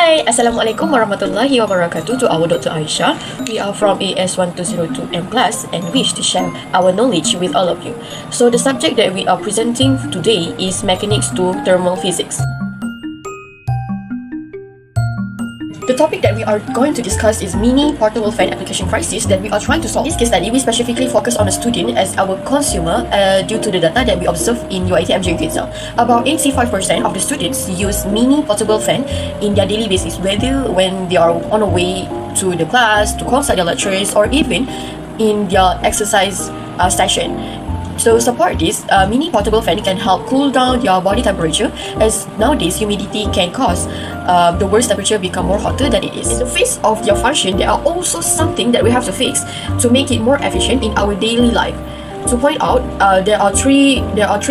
Hi, Assalamualaikum warahmatullahi wabarakatuh to our Dr. Aisyah. We are from AS1202M class and wish to share our knowledge with all of you. So the subject that we are presenting today is mechanics to thermal physics. The topic that we are going to discuss is mini portable fan application crisis that we are trying to solve. In this case study, we specifically focus on a student as our consumer due to the data that we observe in UIT MJUK itself. About 85% of the students use mini portable fan in their daily basis, whether when they are on the way to the class, to consult their lecturers, or even in their exercise session. So support this, mini portable fan can help cool down your body temperature, as nowadays humidity can cause the worst temperature become more hotter than it is. In the face of your function, there are also something that we have to fix to make it more efficient in our daily life. To point out, there are three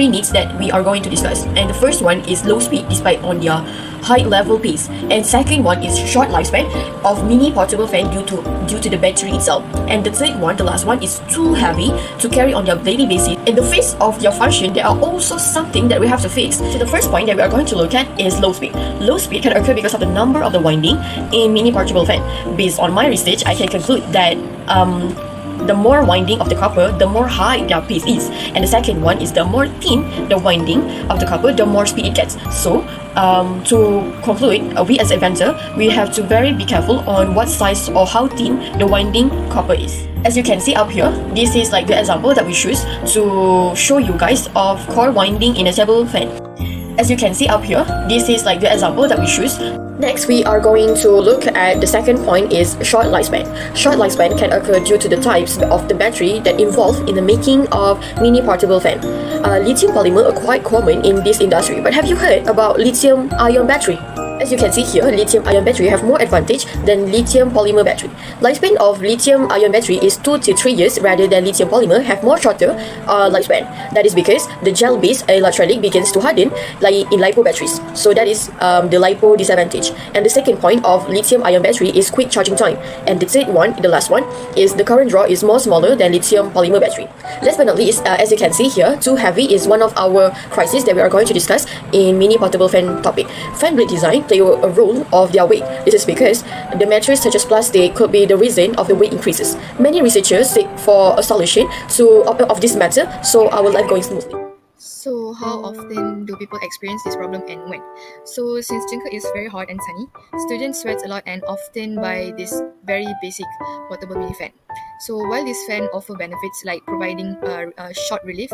needs that we are going to discuss, and the first one is low speed despite on your high level pace, and second one is short lifespan of mini portable fan due to the battery itself, and the third one, the last one, is too heavy to carry on your daily basis. In the face of your function, there are also something that we have to fix. So the first point that we are going to look at is low speed. Low speed can occur because of the number of the winding in mini portable fan. Based on my research, I can conclude that the more winding of the copper, the more high their pace is, and the second one is the more thin the winding of the copper, the more speed it gets. So to conclude, we as inventor, we have to be careful on what size or how thin the winding copper is. As you can see up here, this is like the example that we choose to show you guys of core winding in a table fan. As you can see up here, this is like the example that we choose. Next, we are going to look at the second point is short lifespan. Short lifespan can occur due to the types of the battery that involved in the making of mini portable fan. Lithium polymer are quite common in this industry, but have you heard about lithium ion battery? As you can see here, lithium-ion battery have more advantage than lithium polymer battery. Lifespan of lithium-ion battery is 2 to 3 years rather than lithium polymer have more shorter lifespan. That is because the gel-based electrolyte begins to harden like in LiPo batteries. So that is the LiPo disadvantage. And the second point of lithium-ion battery is quick charging time. And the third one, the last one, is the current draw is more smaller than lithium polymer battery. Last but not least, as you can see here, too heavy is one of our crises that we are going to discuss in mini portable fan topic. Fan blade design play a role of their weight. This is because the materials such as plastic could be the reason of the weight increases. Many researchers seek for a solution of this matter, so our life going smoothly. So how often do people experience this problem and when? So since Jingke is very hot and sunny, students sweat a lot and often buy this very basic portable mini fan. So while this fan offer benefits like providing a short relief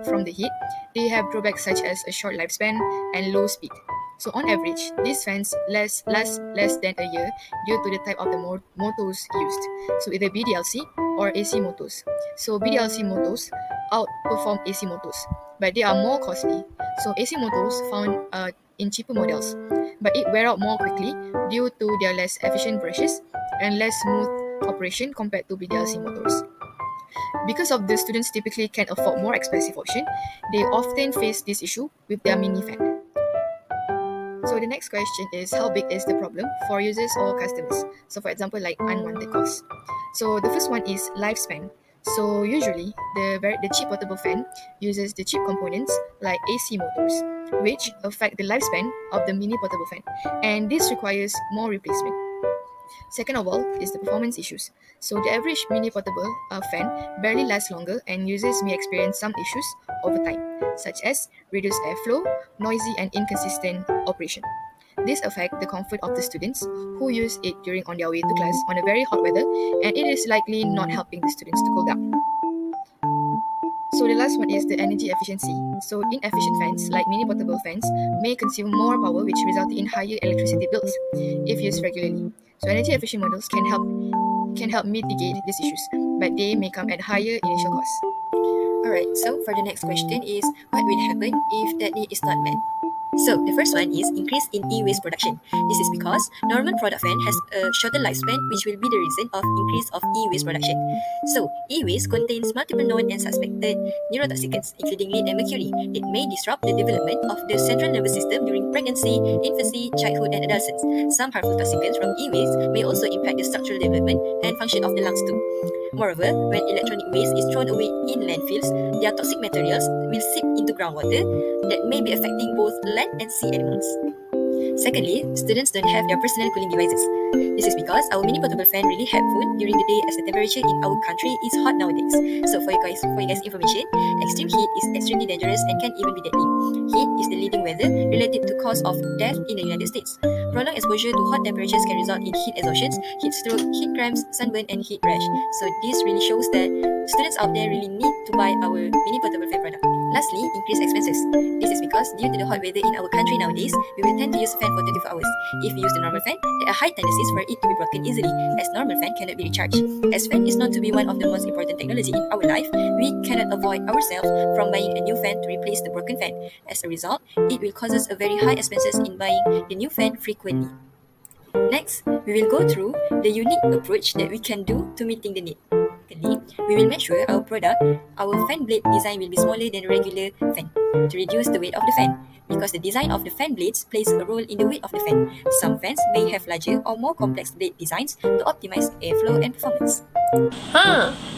from the heat, they have drawbacks such as a short lifespan and low speed. So on average, these fans last less than a year due to the type of the motors used. So either BDLC or AC motors. So BDLC motors outperform AC motors, but they are more costly. So AC motors found in cheaper models, but it wear out more quickly due to their less efficient brushes and less smooth operation compared to BDLC motors. Because of the students typically can afford more expensive option, they often face this issue with their mini fan. So the next question is, how big is the problem for users or customers? So for example, like unwanted costs. So the first one is lifespan. So usually, the cheap portable fan uses the cheap components like AC motors, which affect the lifespan of the mini portable fan, and this requires more replacement. Second of all is the performance issues. So the average mini portable fan barely lasts longer, and users may experience some issues over time, such as reduced airflow, noisy and inconsistent operation. This affects the comfort of the students who use it on their way to class on a very hot weather, and it is likely not helping the students to cool down. So the last one is the energy efficiency. So inefficient fans like mini portable fans may consume more power, which results in higher electricity bills if used regularly. So energy efficient models can help mitigate these issues, but they may come at higher initial costs. Alright, so for the next question is, what will happen if that need is not met? So the first one is increase in e-waste production. This is because normal product fan has a shorter lifespan, which will be the reason of increase of e-waste production. So e-waste contains multiple known and suspected neurotoxicants, including lead and mercury. It may disrupt the development of the central nervous system during pregnancy, infancy, childhood and adolescence. Some harmful toxicants from e-waste may also impact the structural development and function of the lungs too. Moreover, when electronic waste is thrown away in landfills, their toxic materials will seep into groundwater that may be affecting both land and sea animals. Secondly, students don't have their personal cooling devices. This is because our mini portable fan really helpful during the day as the temperature in our country is hot nowadays. So for you guys information, extreme heat is extremely dangerous and can even be deadly. Heat is the leading weather related to cause of death in the United States. Prolonged exposure to hot temperatures can result in heat exhaustions, heat stroke, heat cramps, sunburn, and heat rash. So this really shows that students out there really need to buy our mini portable fan product. Lastly, increased expenses. This is because due to the hot weather in our country nowadays, we will tend to use a fan for 24 hours. If we use the normal fan, there are high tendencies for it to be broken easily, as normal fan cannot be recharged. As fan is known to be one of the most important technology in our life, we cannot avoid ourselves from buying a new fan to replace the broken fan. As a result, it will cause us a very high expenses in buying the new fan frequently. Next, we will go through the unique approach that we can do to meeting the need. Secondly, we will make sure our fan blade design will be smaller than a regular fan to reduce the weight of the fan, because the design of the fan blades plays a role in the weight of the fan. Some fans may have larger or more complex blade designs to optimize airflow and performance.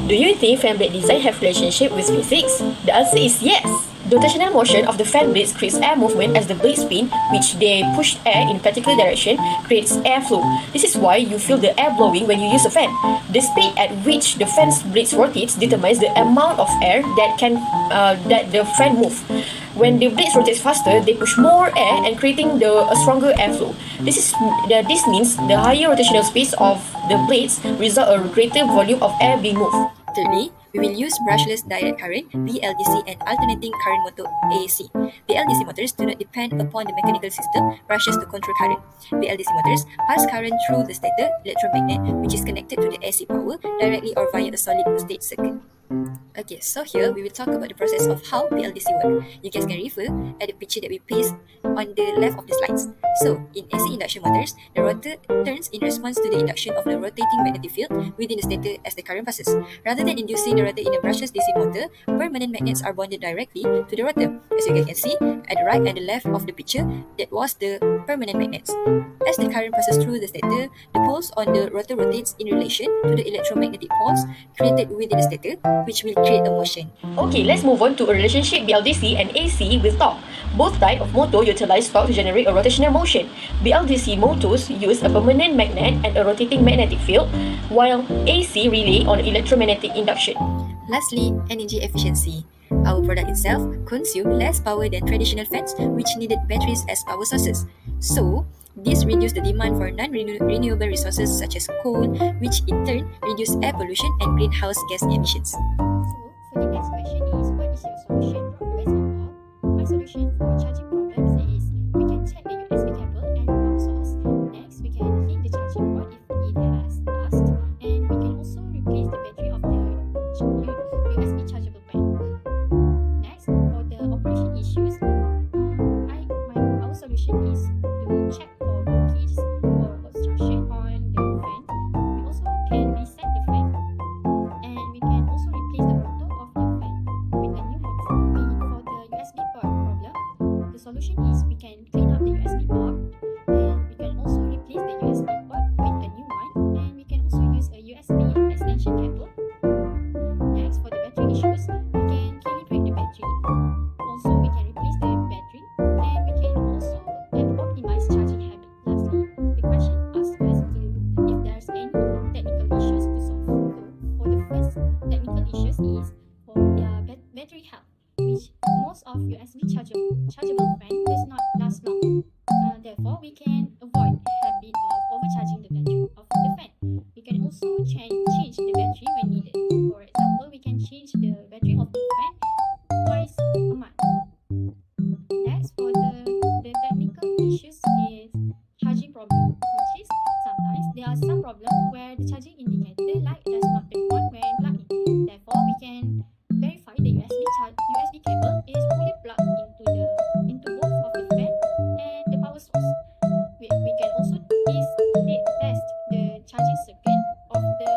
Do you think fan blade design have relationship with physics? The answer is yes. The rotational motion of the fan blades creates air movement as the blades spin, which they push air in a particular direction, creates airflow. This is why you feel the air blowing when you use a fan. The speed at which the fan's blades rotates determines the amount of air that the fan moves. When the blades rotate faster, they push more air and creating a stronger airflow. This means the higher rotational speeds of the blades result a greater volume of air being moved. Thirdly, we will use brushless direct current (BLDC) and alternating current motor (AC). BLDC motors do not depend upon the mechanical system brushes to control current. BLDC motors pass current through the stator electromagnet, which is connected to the AC power directly or via a solid state circuit. Okay, so here we will talk about the process of how BLDC work. You guys can refer at the picture that we paste on the left of the slides. So, in AC induction motors, the rotor turns in response to the induction of the rotating magnetic field within the stator as the current passes. Rather than inducing the rotor in a brushless DC motor, permanent magnets are bonded directly to the rotor. As you guys can see, at the right and the left of the picture, that was the permanent magnets. As the current passes through the stator, the poles on the rotor rotates in relation to the electromagnetic poles created within the stator, which will create a motion. Okay, let's move on to a relationship BLDC and AC with torque. Both types of motor utilize torque to generate a rotational motion. BLDC motors use a permanent magnet and a rotating magnetic field, while AC rely on electromagnetic induction. Lastly, energy efficiency. Our product itself consumes less power than traditional fans, which needed batteries as power sources. So, this reduces the demand for non-renewable resources such as coal, which in turn reduce air pollution and greenhouse gas emissions. So, for the next question is, what is your solution for best of all? My solution for charging problems is we can check the USB cable and power source. Next, we can clean the charging port if it has dust, and we can also replace the battery of the USB chargeable fan. Next, for the operation issues, our solution is to check for leakage or obstruction on the fan. We also can reset the fan, and we can also replace the motor of the fan with a new motor. For the USB port problem, the solution is we can clean up the USB port, and we can also replace the USB port with a new one, and we can also use a USB extension cable. Next, for the battery issues, we can calibrate the battery. Also, we can replace the battery, and we can also optimize charging habit. Lastly, the question asks us if there's any technical issues to solve. So, for the first technical issues is for the battery health, which most of USB chargeable fan does not last long. Therefore, we can avoid habit of overcharging the battery of the fan. We can also change the battery when needed. For example, we can change the battery of the fan twice a month. Next, for the technical issues is charging problem, which is sometimes there are some problems where the charging indicator light does not turn on when plugged in. Therefore, we can verify the USB cable is fully plugged into both of the fan and the power source. We can also test the charging circuit of the